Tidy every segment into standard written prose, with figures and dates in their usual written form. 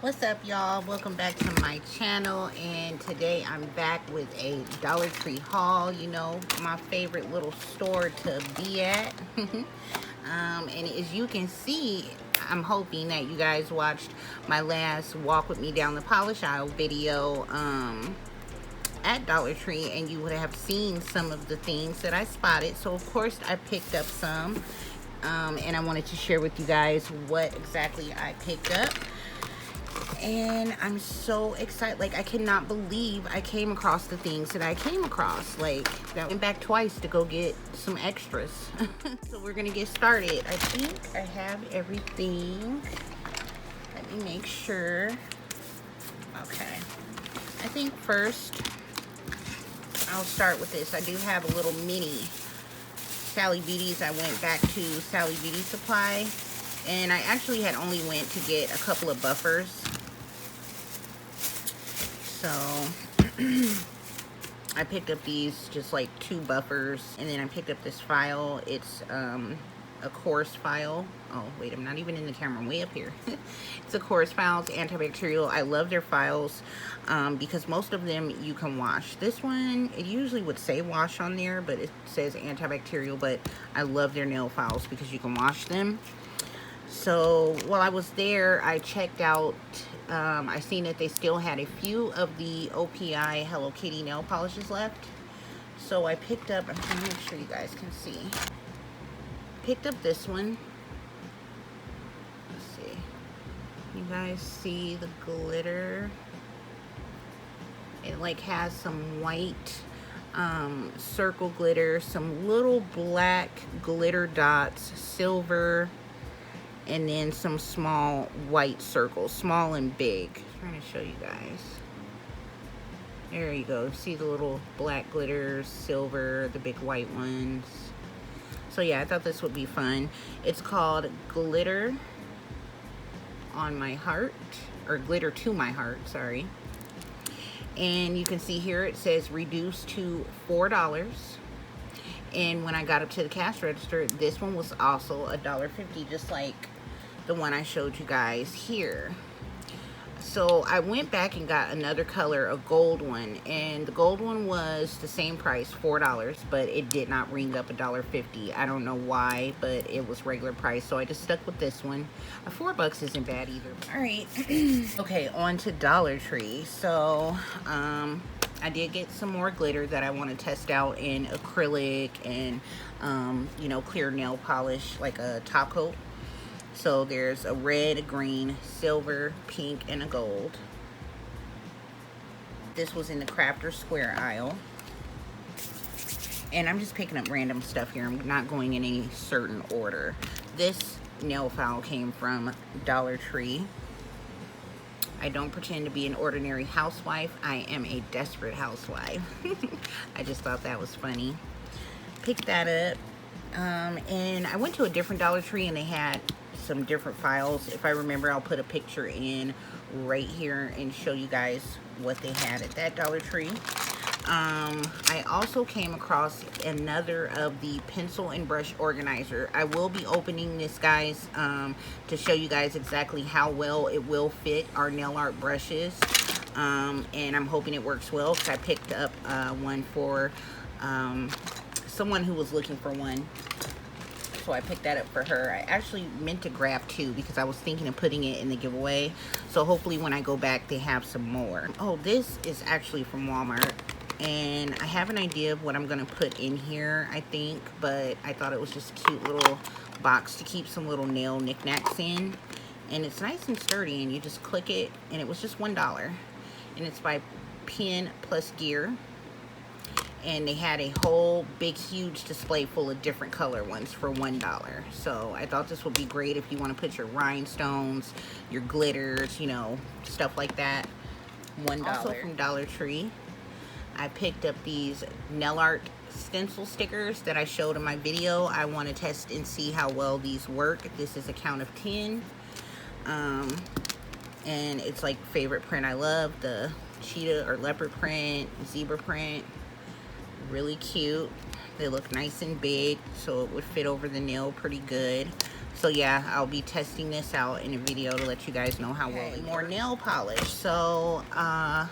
What's up, y'all? Welcome back to my channel, and today I'm back with a Dollar Tree haul. You know, my favorite little store to be at. And as you can see, I'm hoping that you guys watched my last walk with me down the polish aisle video at Dollar Tree, and you would have seen some of the things that I spotted. So of course I picked up some, and I wanted to share with you guys what exactly I picked up. And I'm so excited. Like, I cannot believe I came across the things that I came across. Like, I went back twice to go get some extras. So we're gonna get started. I think I have everything. Let me make sure. Okay. I think first I'll start with this. I do have a little mini Sally Beauties. I went back to Sally Beauty Supply, and I actually had only went to get a couple of buffers. So I picked up these, just like 2 buffers, and then I picked up this file. It's a coarse file. Oh wait, I'm not even in the camera, I'm way up here. It's a coarse file. It's antibacterial. I love their files because most of them you can wash. This one, it usually would say wash on there, but it says antibacterial. But I love their nail files because you can wash them. So while I was there, I checked out, I seen that they still had a few of the OPI Hello Kitty nail polishes left. So I picked up, I'm trying to make sure you guys can see. Picked up this one. Let's see. You guys see the glitter? It like has some white circle glitter, some little black glitter dots, silver, and then some small white circles, small and big. I'm trying to show you guys. There you go. See the little black glitters, silver, the big white ones. So yeah, I thought this would be fun. It's called Glitter on My Heart, or Glitter to My Heart, sorry. And you can see here it says reduced to $4. And when I got up to the cash register, this one was also $1.50, just like the one I showed you guys here. So I went back and got another color, a gold one, and the gold one was the same price, $4, but it did not ring up $1.50. I don't know why, but it was regular price, so I just stuck with this one. $4 isn't bad either. All right. Okay, on to Dollar Tree. So I did get some more glitter that I want to test out in acrylic and you know, clear nail polish, like a top coat. So there's a red, a green, silver, pink, and a gold. This was in the Crafter Square aisle. And I'm just picking up random stuff here. I'm not going in any certain order. This nail file came from Dollar Tree. I don't pretend to be an ordinary housewife. I am a desperate housewife. I just thought that was funny. Picked that up. And I went to a different Dollar Tree, and they had some different files. If I remember, I'll put a picture in right here and show you guys what they had at that Dollar Tree. I also came across another of the pencil and brush organizer. I will be opening this, guys, to show you guys exactly how well it will fit our nail art brushes. And I'm hoping it works well, because I picked up one for someone who was looking for one. So I picked that up for her. I actually meant to grab 2 because I was thinking of putting it in the giveaway. So hopefully when I go back, they have some more. Oh, this is actually from Walmart. And I have an idea of what I'm going to put in here, I think. But I thought it was just a cute little box to keep some little nail knickknacks in. And it's nice and sturdy, and you just click it. And it was just $1. And it's by Pen Plus Gear. And they had a whole big huge display full of different color ones for $1. So I thought this would be great if you want to put your rhinestones, your glitters, you know, stuff like that. $1. Also from Dollar Tree, I picked up these nail art stencil stickers that I showed in my video. I want to test and see how well these work. This is a count of 10. And it's like favorite print I love, the cheetah or leopard print, zebra print. Really cute. They look nice and big, so it would fit over the nail pretty good. So yeah, I'll be testing this out in a video to let you guys know how well it works. More nail polish. So I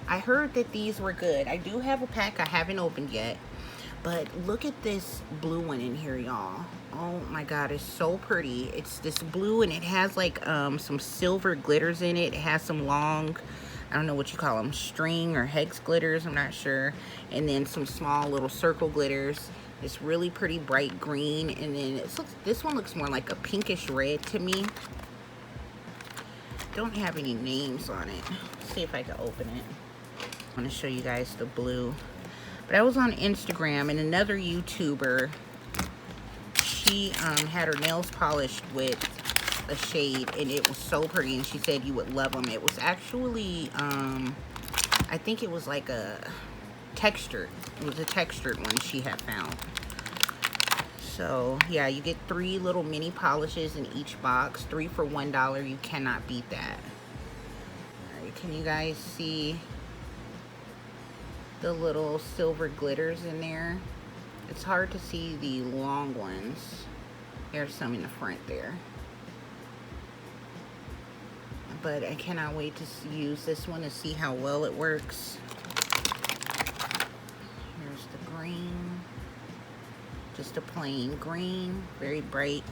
heard that these were good. I do have a pack I haven't opened yet, but look at this blue one in here, y'all. Oh my god, it's so pretty. It's this blue and it has like some silver glitters in it. It has some long, I don't know what you call them, string or hex glitters, I'm not sure. And then some small little circle glitters. It's really pretty bright green, and then this one looks more like a pinkish red to me. Don't have any names on it. Let's see if I can open it. I want to show you guys the blue. But I was on Instagram, and another YouTuber, she had her nails polished with a shade, and it was so pretty, and she said you would love them. It was actually, I think it was like a textured. It was a textured one she had found. So yeah, you get 3 little mini polishes in each box, 3 for $1. You cannot beat that. All right, can you guys see the little silver glitters in there? It's hard to see the long ones. There's some in the front there. But I cannot wait to use this one to see how well it works. Here's the green. Just a plain green, very bright.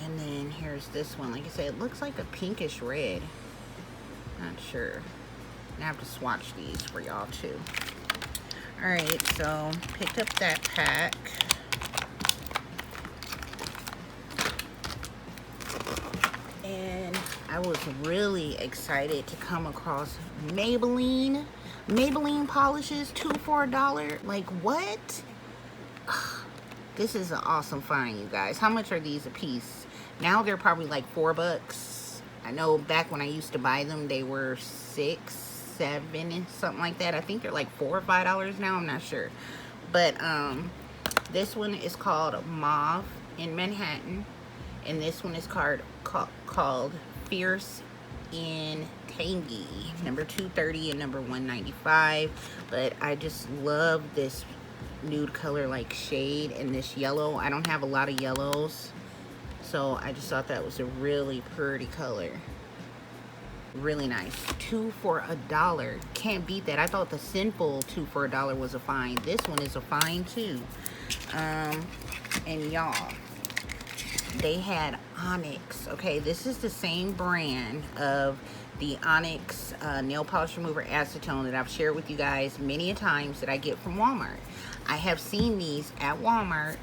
And then here's this one. Like I said, it looks like a pinkish red. Not sure. I have to swatch these for y'all too. Alright, so picked up that pack. And I was really excited to come across Maybelline polishes, 2 for $1. Like, what? This is an awesome find, you guys. How much are these a piece? Now they're probably like $4. I know back when I used to buy them, they were $6, $7, something like that. I think they're like $4 or $5 now. I'm not sure. But this one is called Mauve in Manhattan, and this one is called Fierce in Tangy, number 230 and number 195. But I just love this nude color like shade and this yellow. I don't have a lot of yellows, so I just thought that was a really pretty color. Really nice. 2 for $1. Can't beat that. I thought the Sinful 2 for $1 was a find. This one is a find too. And y'all, they had Onyx. Okay, this is the same brand of the Onyx nail polish remover acetone that I've shared with you guys many a times that I get from Walmart. I have seen these at Walmart.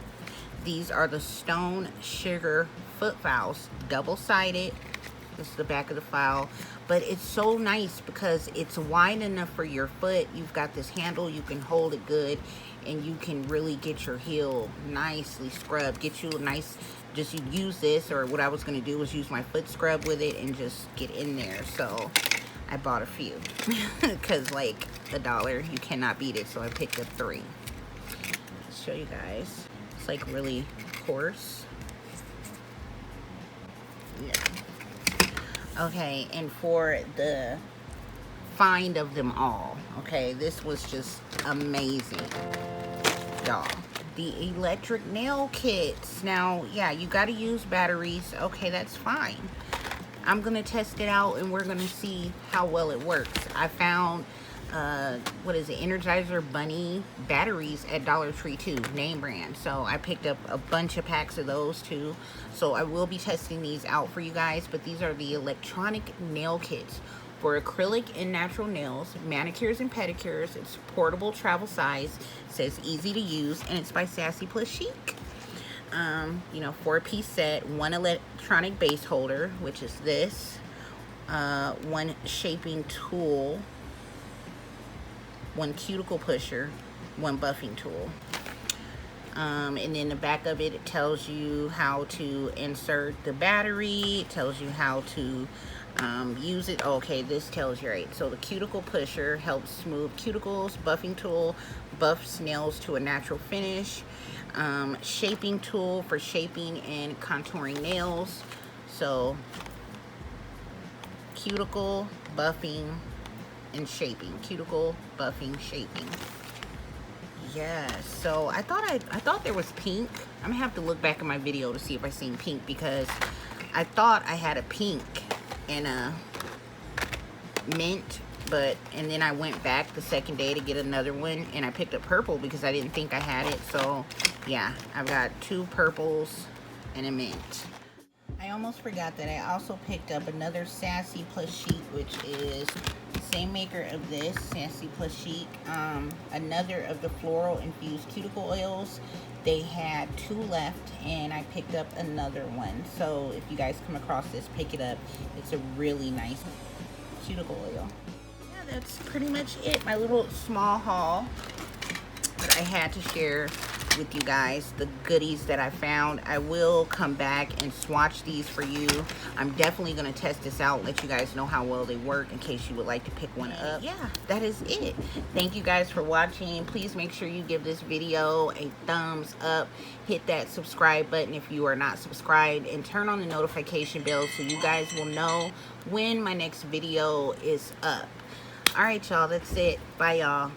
These are the Stone Sugar foot files, double-sided. This is the back of the file, but it's so nice because it's wide enough for your foot. You've got this handle, you can hold it good, and you can really get your heel nicely scrubbed. Get you a nice, just you use this, or what I was going to do was use my foot scrub with it and just get in there. So I bought a few because like $1, you cannot beat it. So I picked up 3. Let's show you guys. It's like really coarse. Yeah. Okay, and for the find of them all, okay, this was just amazing, y'all. The electric nail kits. Now, yeah, you got to use batteries. Okay, that's fine. I'm gonna test it out and we're gonna see how well it works. I found what is it, Energizer Bunny batteries at Dollar Tree too, name brand. So I picked up a bunch of packs of those too. So I will be testing these out for you guys. But these are the electronic nail kits for acrylic and natural nails, manicures and pedicures. It's portable, travel size. It says easy to use, and it's by Sassy Plus Chic. You know, 4-piece set, 1 electronic base holder, which is this, 1 shaping tool, 1 cuticle pusher, 1 buffing tool. And then the back of it, it tells you how to insert the battery. It tells you how to use it. Okay, this tells you right. So the cuticle pusher helps smooth cuticles. Buffing tool buffs nails to a natural finish. Shaping tool for shaping and contouring nails. So cuticle, buffing, and shaping. Cuticle, buffing, shaping. Yes, so I thought there was pink. I'm gonna have to look back in my video to see if I seen pink, because I thought I had a pink and a mint, and then I went back the second day to get another one, and I picked up purple because I didn't think I had it. So yeah, I've got 2 purples and a mint. I almost forgot that I also picked up another Sassy Plus Chic, which is the same maker of this, Sassy Plus Chic. Another of the floral infused cuticle oils. They had 2 left, and I picked up another one. So if you guys come across this, pick it up. It's a really nice cuticle oil. Yeah, that's pretty much it. My little small haul. But I had to share with you guys the goodies that I found. I will come back and swatch these for you. I'm definitely going to test this out, let you guys know how well they work in case you would like to pick one up. Yeah, that is it. Thank you guys for watching. Please make sure you give this video a thumbs up. Hit that subscribe button if you are not subscribed, and turn on the notification bell so you guys will know when my next video is up. All right, y'all, that's it. Bye, y'all.